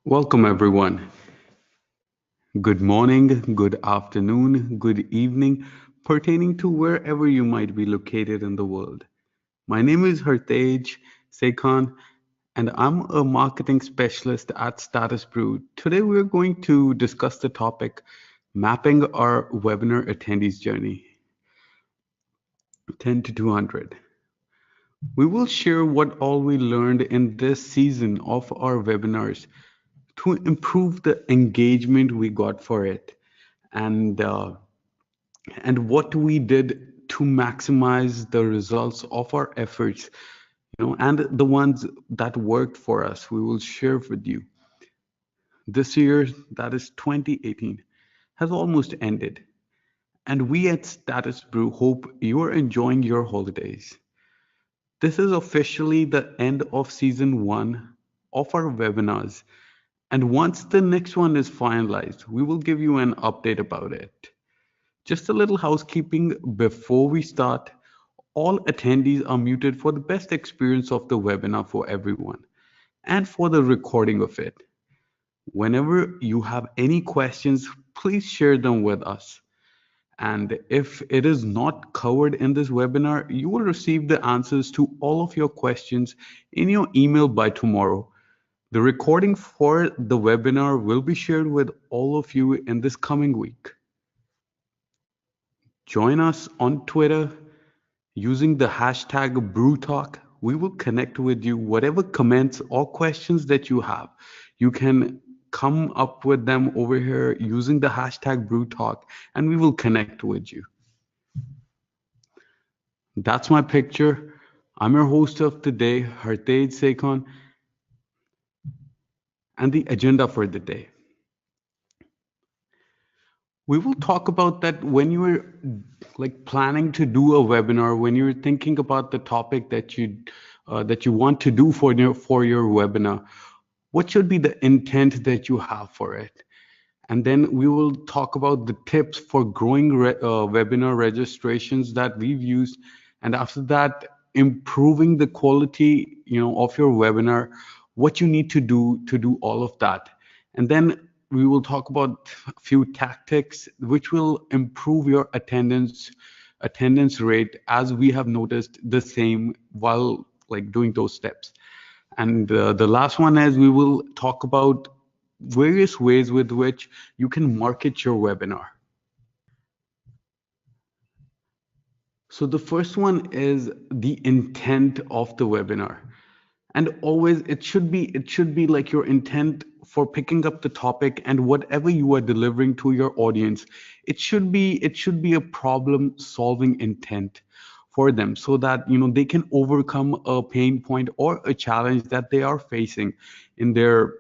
Welcome, everyone. Good morning, good afternoon, good evening, pertaining to wherever you might be located in the world. My name is Hartej Sekhan, and I'm a marketing specialist at Statusbrew. Today, we're going to discuss the topic mapping our webinar attendees journey 10 to 200. We will share what all we learned in this season of our webinars to improve the engagement we got for it and what we did to maximize the results of our efforts, and the ones that worked for us we will share with you. This year, that is 2018, has almost ended, and we at Status Brew hope you are enjoying your holidays. This is officially the end of season 1 of our webinars. And once the next one is finalized, we will give you an update about it. Just a little housekeeping before we start. All attendees are muted for the best experience of the webinar for everyone and for the recording of it. Whenever you have any questions, please share them with us. And if it is not covered in this webinar, you will receive the answers to all of your questions in your email by tomorrow. The recording for the webinar will be shared with all of you in this coming week. Join us on Twitter using the hashtag BrewTalk. We will connect with you. Whatever comments or questions that you have, you can come up with them over here using the hashtag BrewTalk, and we will connect with you. That's my picture. I'm your host of the day, Hartej Sekhan, and the agenda for the day. We will talk about that when you're planning to do a webinar, when you're thinking about the topic that you want to do for your webinar, what should be the intent that you have for it? And then we will talk about the tips for growing webinar registrations that we've used, and after that, improving the quality, of your webinar, what you need to do all of that. And then we will talk about a few tactics which will improve your attendance rate, as we have noticed the same while doing those steps. And the last one is we will talk about various ways with which you can market your webinar. So the first one is the intent of the webinar. And always it should be like your intent for picking up the topic, and whatever you are delivering to your audience, it should be a problem solving intent for them, so that they can overcome a pain point or a challenge that they are facing in their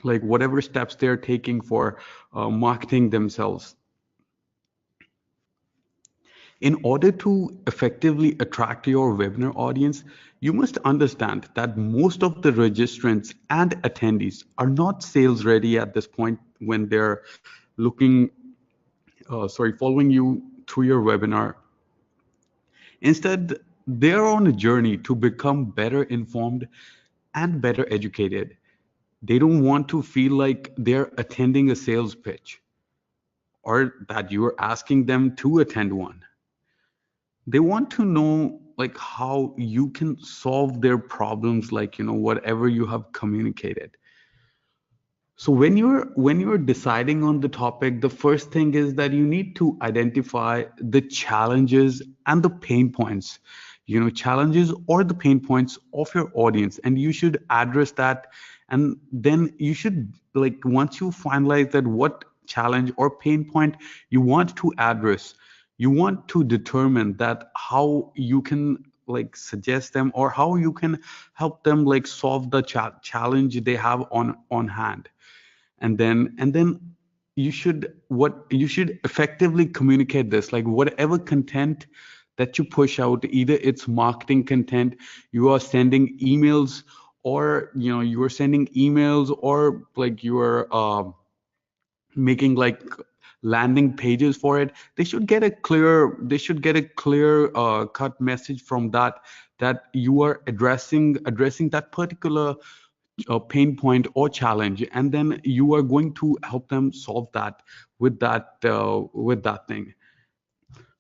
whatever steps they're taking for marketing themselves. In order to effectively attract your webinar audience, you must understand that most of the registrants and attendees are not sales ready at this point when they're following you through your webinar. Instead, they're on a journey to become better informed and better educated. They don't want to feel like they're attending a sales pitch or that you're asking them to attend one. They want to know how you can solve their problems, whatever you have communicated. So when you're deciding on the topic, the first thing is that you need to identify the challenges and the pain points, challenges or the pain points of your audience, and you should address that. And then you should, once you finalize that what challenge or pain point you want to address, you want to determine that how you can suggest them, or how you can help them solve the challenge they have on hand. And then you should effectively communicate this, whatever content that you push out, either it's marketing content, you are sending emails, or you are sending emails, or you are making landing pages for it. They should get a clear cut message from that you are addressing that particular a pain point or challenge, and then you are going to help them solve that with that thing.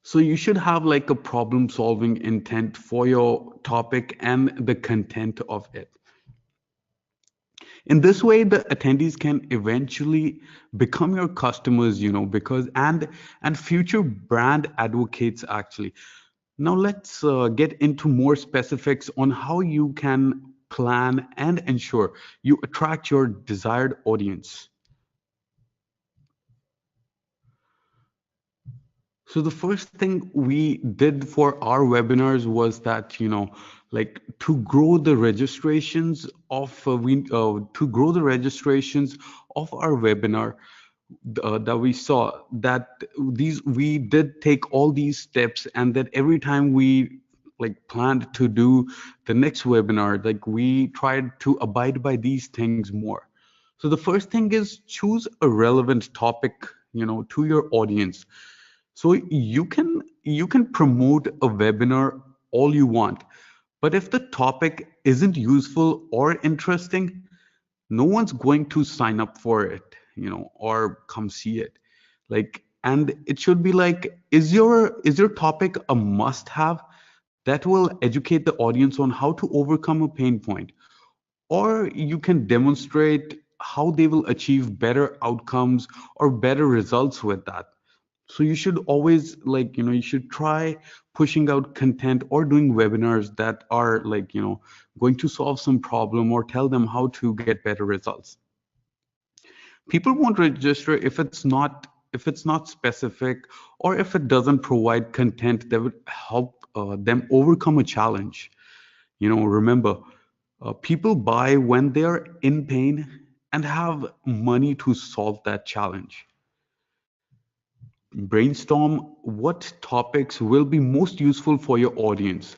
So you should have like a problem solving intent for your topic and the content of it. In this way, the attendees can eventually become your customers, because and future brand advocates actually. Now let's get into more specifics on how you can plan and ensure you attract your desired audience. So the first thing we did for our webinars was that, like to grow the registrations of to grow the registrations of our webinar, that we saw that these we did take all these steps, and that every time we like planned to do the next webinar, like we tried to abide by these things more. So the first thing is choose a relevant topic, to your audience. So you can promote a webinar all you want, but if the topic isn't useful or interesting, no one's going to sign up for it, or come see it. Like, and it should be like, is your topic a must have that will educate the audience on how to overcome a pain point, or you can demonstrate how they will achieve better outcomes or better results with that. So you should always, like, you should try pushing out content or doing webinars that are like, going to solve some problem or tell them how to get better results. People won't register if it's not specific, or if it doesn't provide content that would help them overcome a challenge. Remember, people buy when they are in pain and have money to solve that challenge. Brainstorm what topics will be most useful for your audience.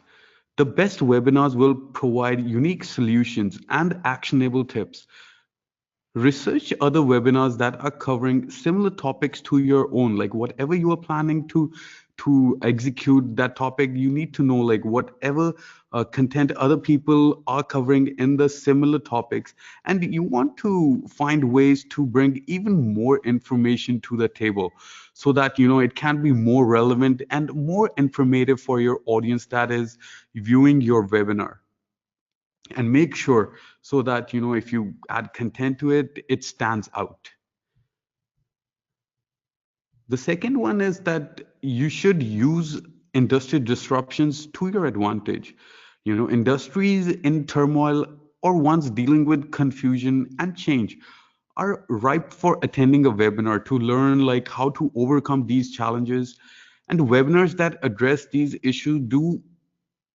The best webinars will provide unique solutions and actionable tips. Research other webinars that are covering similar topics to your own. Like, whatever you are planning to execute that topic, you need to know like whatever content other people are covering in the similar topics, and you want to find ways to bring even more information to the table, so that it can be more relevant and more informative for your audience that is viewing your webinar. And make sure so that if you add content to it, it stands out. The second one is that you should use industry disruptions to your advantage. Industries in turmoil or ones dealing with confusion and change are ripe for attending a webinar to learn like how to overcome these challenges. And webinars that address these issues do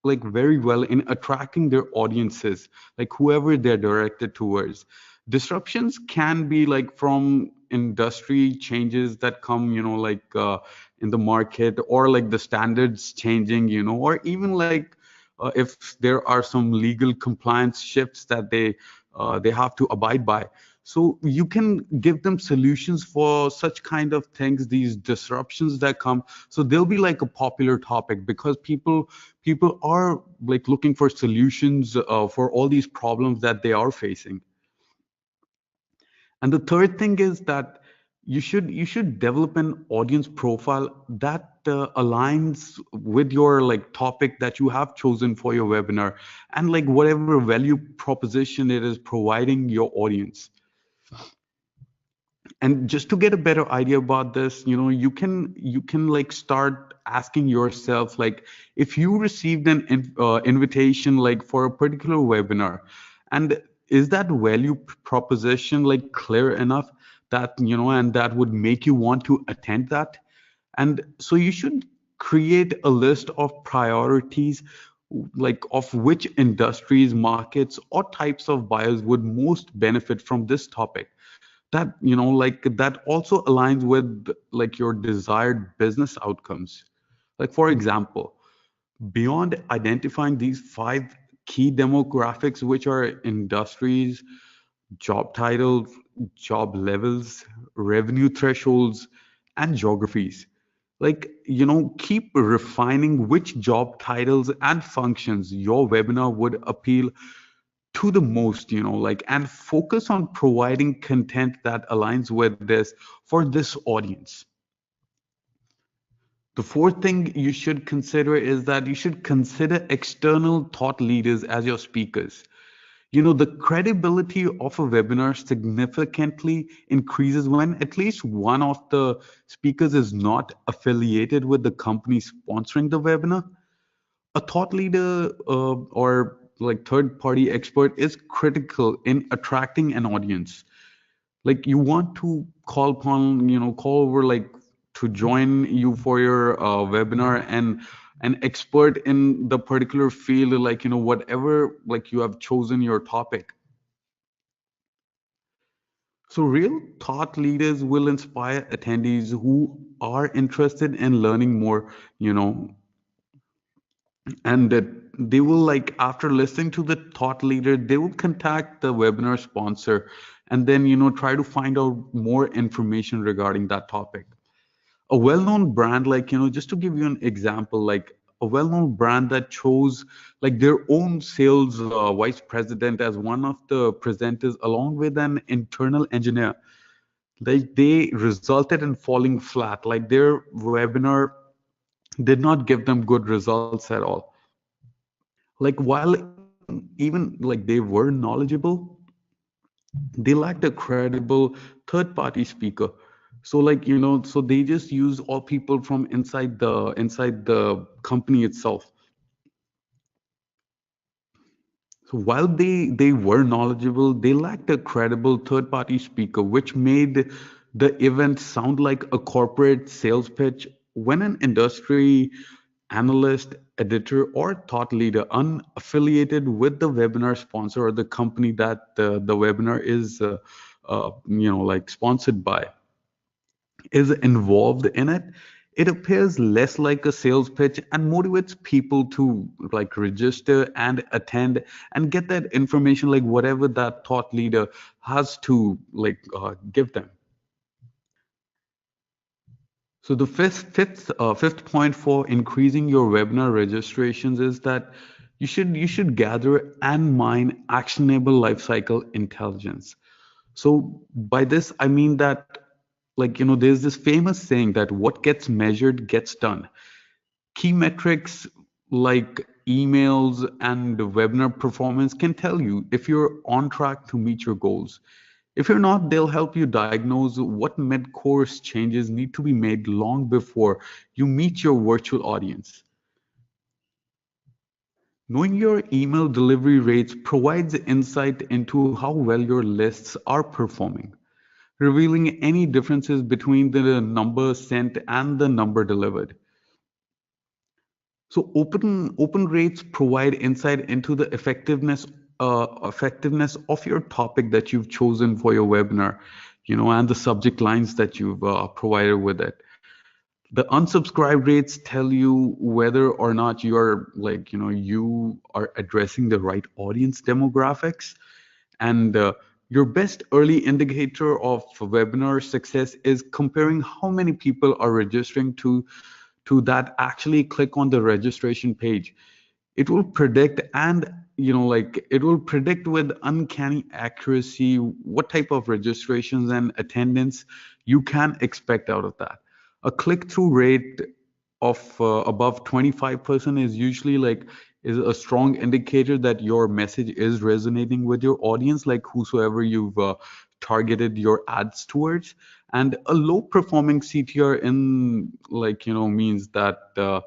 like very well in attracting their audiences, like whoever they're directed towards. Disruptions can be like from industry changes that come, like in the market, or like the standards changing, or even like if there are some legal compliance shifts that they have to abide by. So you can give them solutions for such kind of things, these disruptions that come. So they'll be like a popular topic because people are like looking for solutions for all these problems that they are facing. And the third thing is that you should develop an audience profile that aligns with your like topic that you have chosen for your webinar, and like whatever value proposition it is providing your audience. And just to get a better idea about this, you can like start asking yourself, like, if you received an invitation like for a particular webinar, and is that value proposition like clear enough that and that would make you want to attend that. And so you should create a list of priorities, like of which industries, markets, or types of buyers would most benefit from this topic, that like that also aligns with like your desired business outcomes. Like, for example, beyond identifying these 5 key demographics, which are industries, job titles, job levels, revenue thresholds, and geographies, like keep refining which job titles and functions your webinar would appeal to the most, like, and focus on providing content that aligns with this for this audience. The fourth thing you should consider is that you should consider external thought leaders as your speakers. The credibility of a webinar significantly increases when at least one of the speakers is not affiliated with the company sponsoring the webinar. A thought leader or like third party expert is critical in attracting an audience. Like, you want to call over, like, to join you for your webinar, and an expert in the particular field, like, whatever, like, you have chosen your topic. So real thought leaders will inspire attendees who are interested in learning more, and that they will, like, after listening to the thought leader, they will contact the webinar sponsor, and then try to find out more information regarding that topic. A well-known brand, like, just to give you an example, like a well-known brand that chose, like, their own sales vice president as one of the presenters along with an internal engineer, like, they resulted in falling flat. Like, their webinar did not give them good results at all. Like, while even like they were knowledgeable, they lacked a credible third party speaker. So, like, so they just use all people from inside the company itself. So while they were knowledgeable, they lacked a credible third party speaker, which made the event sound like a corporate sales pitch. When an industry analyst, editor, or thought leader unaffiliated with the webinar sponsor or the company that the webinar is like sponsored by is involved in it, it appears less like a sales pitch and motivates people to, like, register and attend and get that information, like whatever that thought leader has to, like, give them. So the fifth point for increasing your webinar registrations is that you should gather and mine actionable lifecycle intelligence. So by this I mean that, like, there's this famous saying that what gets measured gets done. Key metrics like emails and webinar performance can tell you if you're on track to meet your goals. If you're not, they'll help you diagnose what mid-course changes need to be made long before you meet your virtual audience. Knowing your email delivery rates provides insight into how well your lists are performing, revealing any differences between the number sent and the number delivered. So open rates provide insight into the effectiveness of your topic that you've chosen for your webinar, and the subject lines that you've provided with it. The unsubscribe rates tell you whether or not you are addressing the right audience demographics. And your best early indicator of webinar success is comparing how many people are registering to that actually click on the registration page. It will predict, and like, it will predict with uncanny accuracy what type of registrations and attendance you can expect out of that. A click-through rate of above 25% is usually, like, is a strong indicator that your message is resonating with your audience, like whosoever you've targeted your ads towards. And a low performing CTR in, like, means that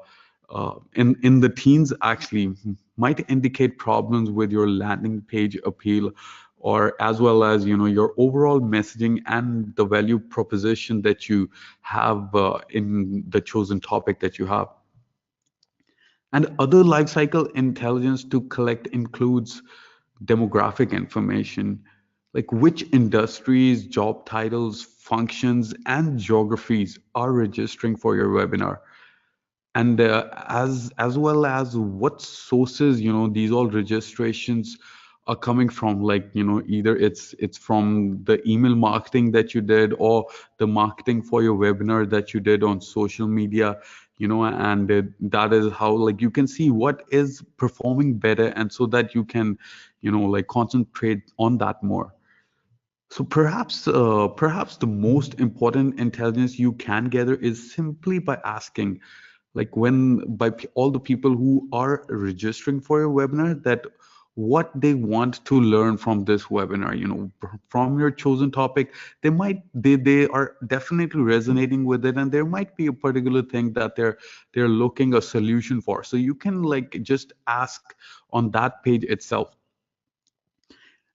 in the teens actually might indicate problems with your landing page appeal, or as well as your overall messaging and the value proposition that you have in the chosen topic that you have. And other lifecycle intelligence to collect includes demographic information, like which industries, job titles, functions, and geographies are registering for your webinar, and as well as what sources these all registrations are coming from. Like, either it's from the email marketing that you did, or the marketing for your webinar that you did on social media, and that is how, like, you can see what is performing better, and so that you can like concentrate on that more. So perhaps the most important intelligence you can gather is simply by asking, like all the people who are registering for your webinar, that what they want to learn from this webinar, from your chosen topic. They are definitely resonating with it, and there might be a particular thing that they're looking a solution for. So you can like just ask on that page itself.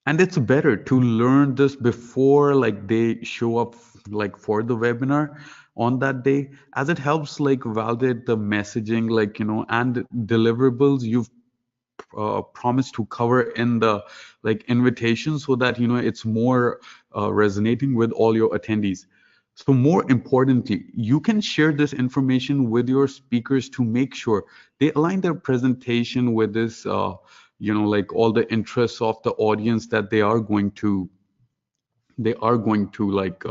And it's better to learn this before like they show up like for the webinar on that day, as it helps like validate the messaging, like and deliverables you've promised to cover in the like invitation, so that it's more resonating with all your attendees. So more importantly, you can share this information with your speakers to make sure they align their presentation with this like all the interests of the audience that they are going to like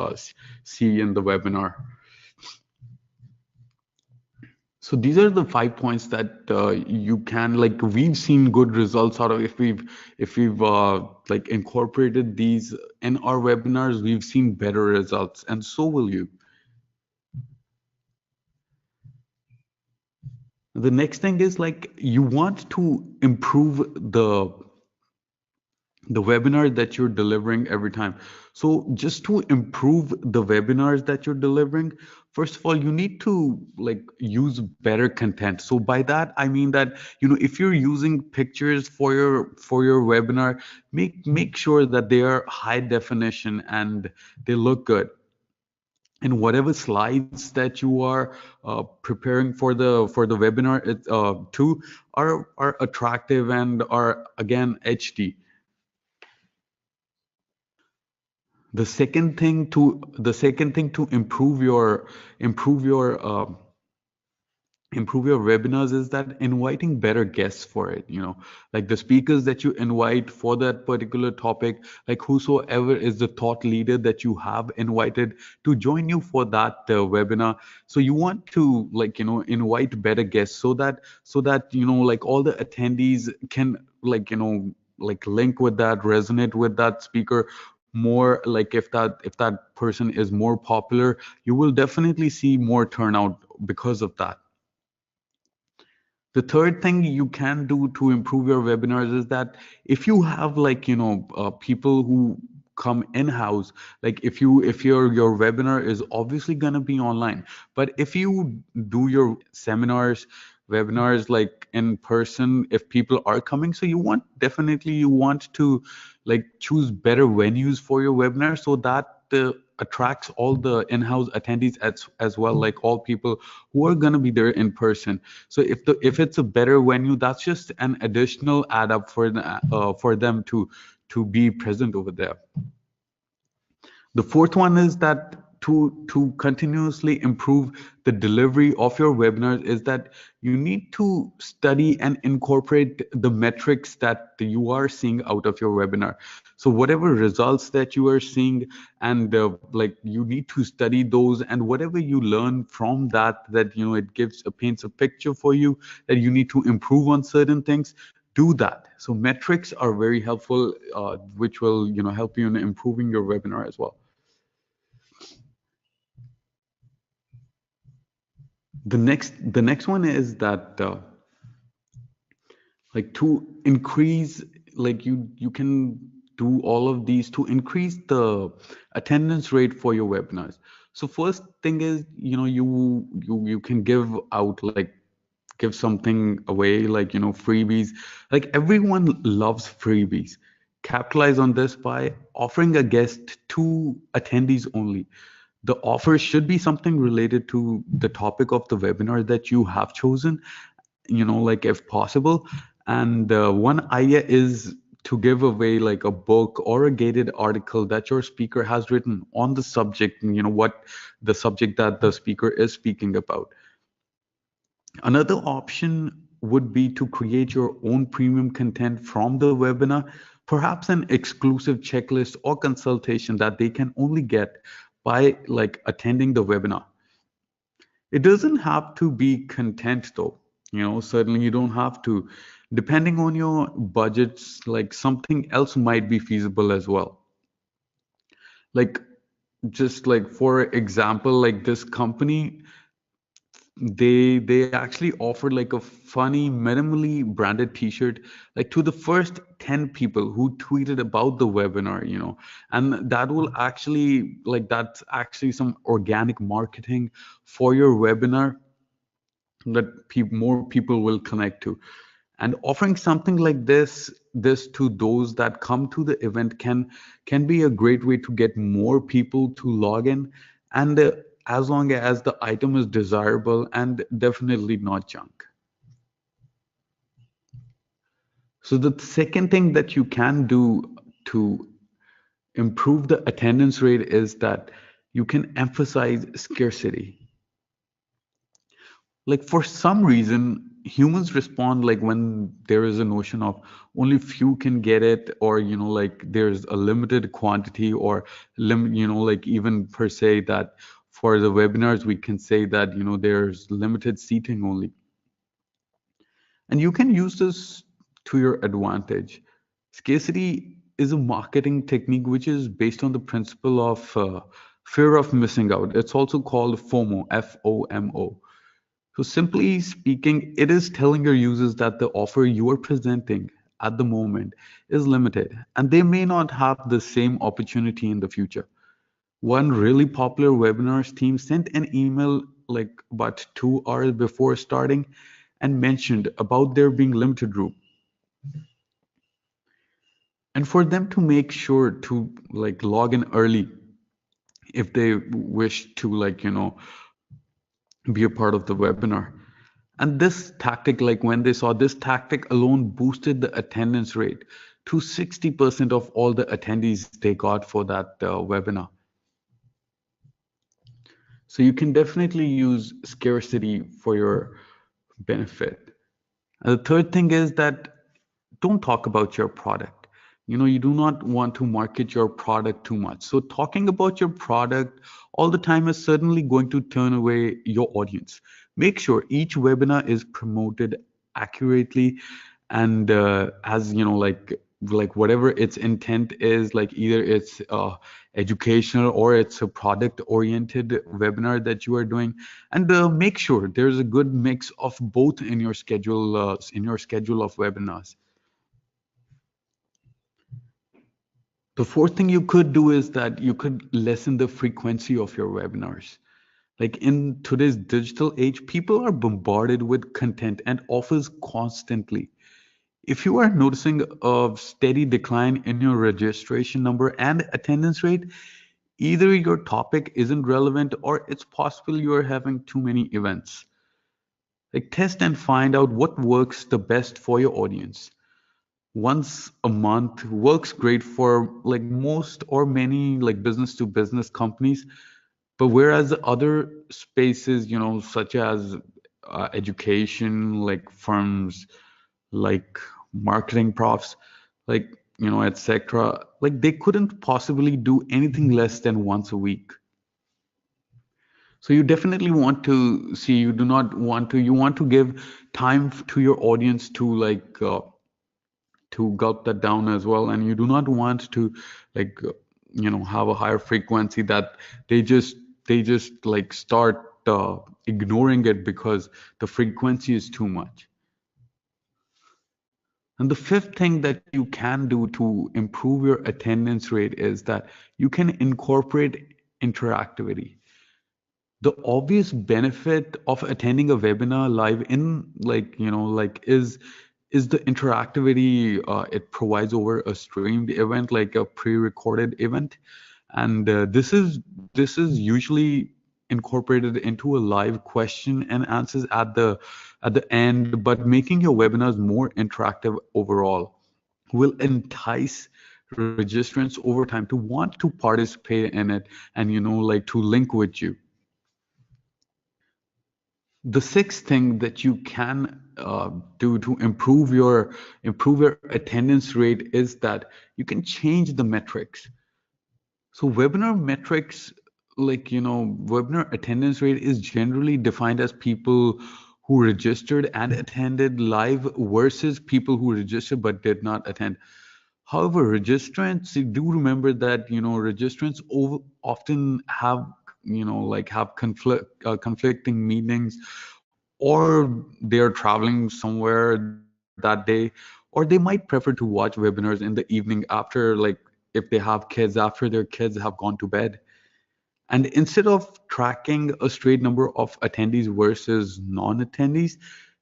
see in the webinar. So these are the 5 points that you can, like, we've seen good results out of, if we've like incorporated these in our webinars, we've seen better results, and so will you. The next thing is, like, you want to improve the webinar that you're delivering every time. So just to improve the webinars that you're delivering, first of all, you need to like use better content. So by that, I mean that, if you're using pictures for your webinar, make sure that they are high definition and they look good. And whatever slides that you are preparing for the webinar, too, are attractive and are again HD. The second thing to improve your webinars is that inviting better guests for it, like the speakers that you invite for that particular topic, like whosoever is the thought leader that you have invited to join you for that webinar. So you want to, like, invite better guests, so that like all the attendees can, like, like link with that, resonate with that speaker more. Like if that person is more popular, you will definitely see more turnout because of that. The third thing you can do to improve your webinars is that if you have, like, people who come in-house, like if your webinar is obviously going to be online, but if you do your seminars, webinars, like in person, if people are coming, so you want to like choose better venues for your webinar, so that attracts all the in-house attendees as well, like all people who are going to be there in person. So if it's a better venue, that's just an additional add up for them to be present over there. The fourth one is that to continuously improve the delivery of your webinars is that you need to study and incorporate the metrics that you are seeing out of your webinar. So whatever results that you are seeing, and like, you need to study those, and whatever you learn from that it paints a picture for you that you need to improve on certain things. Do that. So metrics are very helpful, which will help you in improving your webinar as well. The next one is that, like, to increase, like, you can do all of these to increase the attendance rate for your webinars. So first thing is, you can give something away, like, freebies. Like, everyone loves freebies. Capitalize on this by offering a guest to attendees only. The offer should be something related to the topic of the webinar that you have chosen, like, if possible. And one idea is to give away like a book or a gated article that your speaker has written on the subject, what the subject that the speaker is speaking about. Another option would be to create your own premium content from the webinar, perhaps an exclusive checklist or consultation that they can only get by, like, attending the webinar. It doesn't have to be content though. Certainly you don't have to. Depending on your budgets, like something else might be feasible as well. Like just like for example, like this company, they actually offered like a funny minimally branded t-shirt like to the first 10 people who tweeted about the webinar, and that will actually like that's actually some organic marketing for your webinar that more people will connect to. And offering something like this to those that come to the event can be a great way to get more people to log in, and as long as the item is desirable and definitely not junk. So the second thing that you can do to improve the attendance rate is that you can emphasize scarcity. Like for some reason humans respond like when there is a notion of only few can get it, or like there's a limited quantity, or like even per se that for the webinars we can say that there's limited seating only, and you can use this to your advantage. Scarcity is a marketing technique which is based on the principle of fear of missing out. It's also called FOMO, FOMO. So simply speaking, it is telling your users that the offer you are presenting at the moment is limited and they may not have the same opportunity in the future. One really popular webinars team sent an email like about 2 hours before starting and mentioned about there being limited room. And for them to make sure to like log in early if they wish to be a part of the webinar. And this tactic, like when they saw this tactic alone boosted the attendance rate to 60% of all the attendees they got for that webinar. So you can definitely use scarcity for your benefit. And the third thing is that don't talk about your product. You do not want to market your product too much. So talking about your product all the time is certainly going to turn away your audience. Make sure each webinar is promoted accurately, and as like whatever its intent is, like either it's educational or it's a product oriented webinar that you are doing, and make sure there's a good mix of both in your schedule of webinars. The fourth thing you could do is that you could lessen the frequency of your webinars. Like in today's digital age, people are bombarded with content and offers constantly. If you are noticing a steady decline in your registration number and attendance rate, either your topic isn't relevant or it's possible you are having too many events. Like test and find out what works the best for your audience. Once a month works great for like most or many like business to business companies, but whereas the other spaces, such as education, like firms, like marketing profs, like etc., like they couldn't possibly do anything less than once a week. So you definitely want to see, you do not want to, you want to give time to your audience to gulp that down as well, and you do not want to like have a higher frequency that they just like start ignoring it because the frequency is too much. And the fifth thing that you can do to improve your attendance rate is that you can incorporate interactivity. The obvious benefit of attending a webinar live in is the interactivity it provides over a streamed event, like a pre-recorded event, and this is usually incorporated into a live question and answers at the end, but making your webinars more interactive overall will entice registrants over time to want to participate in it and like to link with you. The sixth thing that you can do to improve your attendance rate is that you can change the metrics. So webinar metrics, like webinar attendance rate is generally defined as people who registered and attended live versus people who registered but did not attend. However, registrants, you do remember that, registrants often have, like have conflicting meetings, or they're traveling somewhere that day, or they might prefer to watch webinars in the evening after, like, if they have kids, after their kids have gone to bed. And instead of tracking a straight number of attendees versus non-attendees,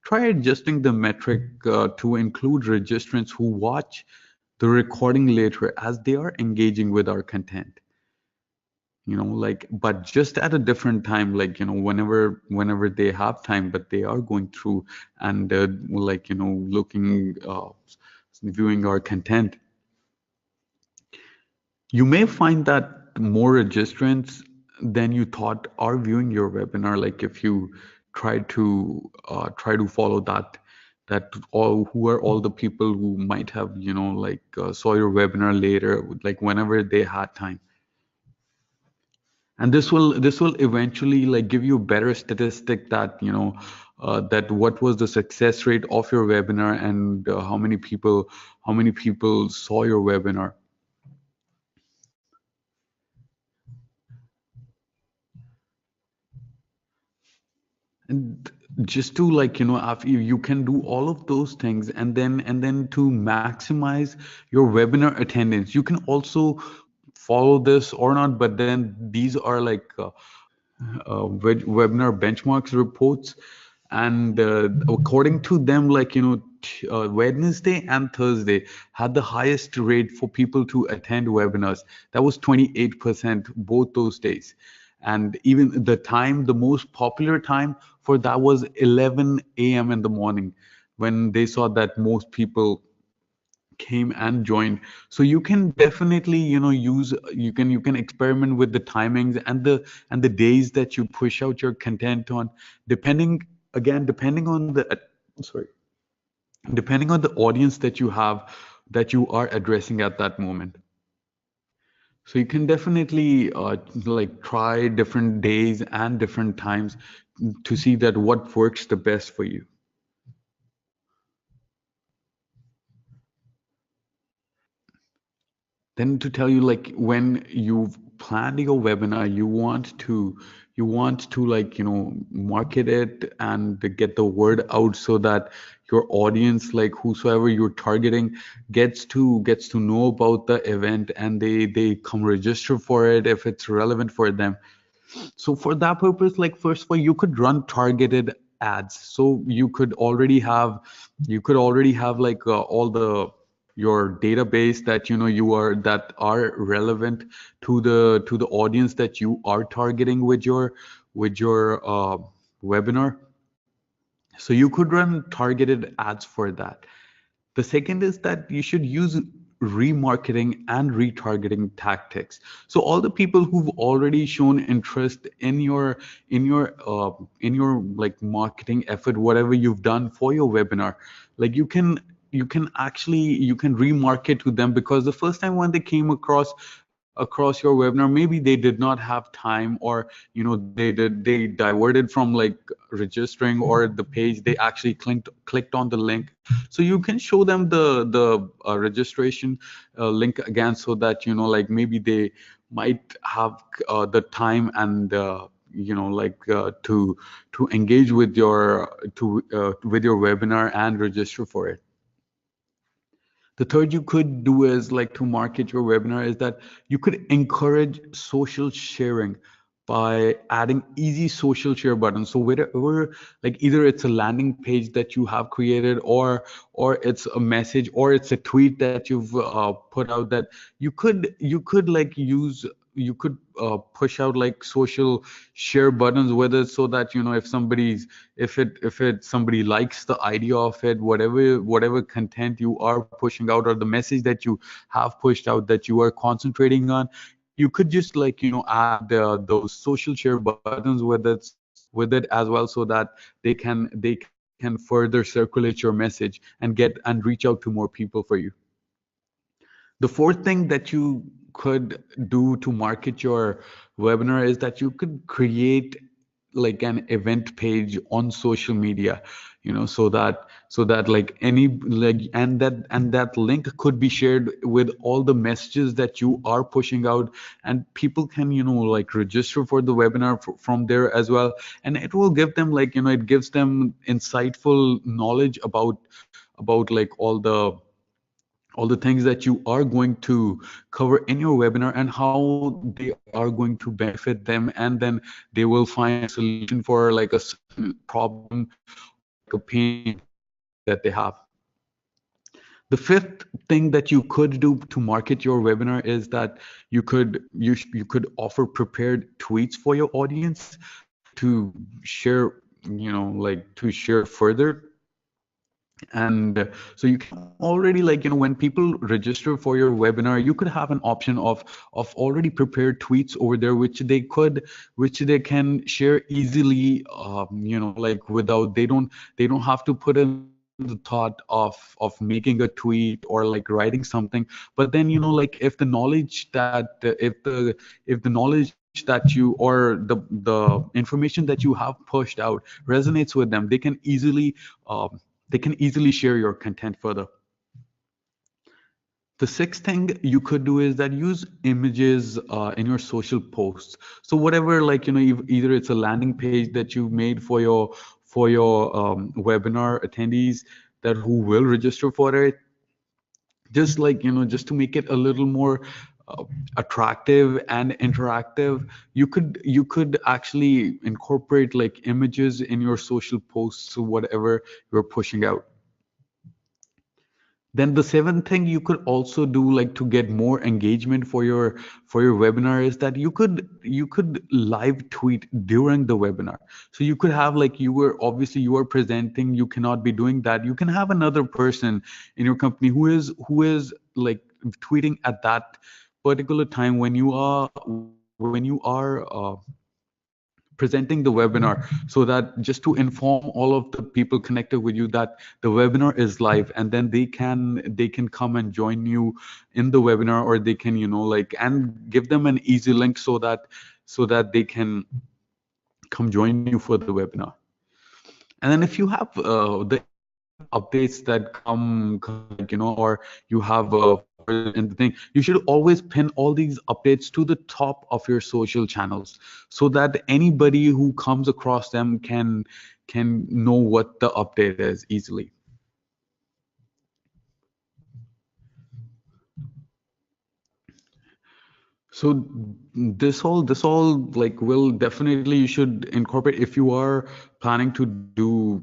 try adjusting the metric to include registrants who watch the recording later as they are engaging with our content. Like, but just at a different time, like, whenever they have time, but they are going through and like, looking, viewing our content. You may find that more registrants than you thought are viewing your webinar. Like, if you try to follow that all who are all the people who might have, like, saw your webinar later, like whenever they had time. And this will eventually, like, give you a better statistic that, that what was the success rate of your webinar, and how many people saw your webinar. And just to, like, after you can do all of those things, and then to maximize your webinar attendance, you can also follow this or not, but then these are like webinar benchmarks reports. And according to them, like, Wednesday and Thursday had the highest rate for people to attend webinars. That was 28% both those days. And even the most popular time for that was 11 a.m. in the morning, when they saw that most people came and joined. So you can definitely, use you can experiment with the timings and the days that you push out your content on, depending, again, depending on the audience that you have, that you are addressing at that moment. So you can definitely like try different days and different times to see that what works the best for you. Then to tell you, like, when you've planned your webinar, you want to like, market it and to get the word out so that your audience, like whosoever you're targeting, gets to know about the event, and they come register for it if it's relevant for them. So for that purpose, like, first of all, you could run targeted ads. So you could already have like all your database that, that are relevant to the audience that you are targeting with your webinar. So you could run targeted ads for that. The second is that you should use remarketing and retargeting tactics. So all the people who've already shown interest in your like marketing effort, whatever you've done for your webinar, like, you can remarket to them, because the first time when they came across your webinar, maybe they did not have time, or they diverted from like registering or the page, they actually clicked on the link. So you can show them the registration link again, so that, like, maybe they might have the time and like to engage with your webinar and register for it. The third you could do is, like, to market your webinar, is that you could encourage social sharing by adding easy social share buttons. So wherever, like, either it's a landing page that you have created, or it's a message, or it's a tweet that you've put out, that you could like use you could push out like social share buttons with it, so that, if somebody likes the idea of it, whatever content you are pushing out, or the message that you have pushed out that you are concentrating on, you could just, like, add those social share buttons with it as well, so that they can further circulate your message and reach out to more people for you. The fourth thing that you could do to market your webinar is that you could create like an event page on social media, so that like any like and that link could be shared with all the messages that you are pushing out, and people can like register for the webinar from there as well. And it will give them like it gives them insightful knowledge about like all the things that you are going to cover in your webinar and how they are going to benefit them, and then they will find a solution for like a certain problem or like a pain that they have. The fifth thing that you could do to market your webinar is that you could offer prepared tweets for your audience to share, like to share further. And so you can already like when people register for your webinar, you could have an option of already prepared tweets over there, which they can share easily, like without they don't have to put in the thought of making a tweet or like writing something. But then like if the knowledge that if the knowledge that you or the information that you have pushed out resonates with them, they can easily share your content further. The sixth thing you could do is that use images in your social posts. So whatever, like either it's a landing page that you made for your webinar attendees that who will register for it, just like just to make it a little more uh, attractive and interactive, you could actually incorporate like images in your social posts, so whatever you're pushing out. Then the seventh thing you could also do, like to get more engagement for your webinar, is that you could live tweet during the webinar. So you could have like you are presenting, you cannot be doing that. You can have another person in your company who is like tweeting at that particular time when you are presenting the webinar, so that just to inform all of the people connected with you that the webinar is live, and then they can come and join you in the webinar, or they can like, and give them an easy link so that they can come join you for the webinar. And then if you have any other updates that come like or you have further in the thing, you should always pin all these updates to the top of your social channels, so that anybody who comes across them can know what the update is easily. So this all like will definitely, you should incorporate if you are planning to do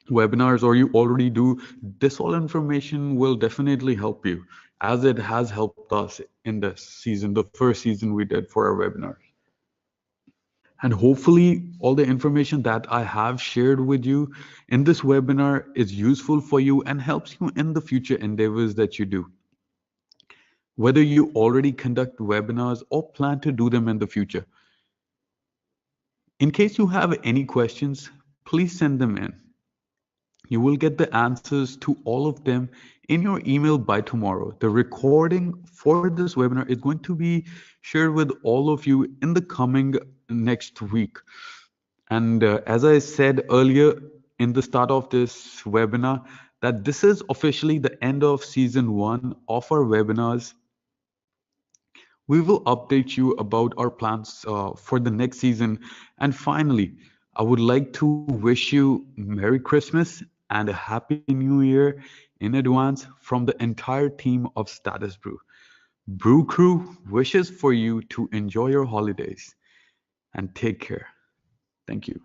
webinars, or you already do. This all information will definitely help you, as it has helped us in this season, the first season we did for our webinars. And hopefully all the information that I have shared with you in this webinar is useful for you and helps you in the future endeavors that you do, whether you already conduct webinars or plan to do them in the future. In case you have any questions, please send them in. You will get the answers to all of them in your email by tomorrow. The recording for this webinar is going to be shared with all of you in the coming next week. And as I said earlier in the start of this webinar, that this is officially the end of season 1 of our webinars. We will update you about our plans for the next season. And finally, I would like to wish you Merry Christmas and a Happy New Year in advance from the entire team of Statusbrew. Brew Crew wishes for you to enjoy your holidays and take care. Thank you.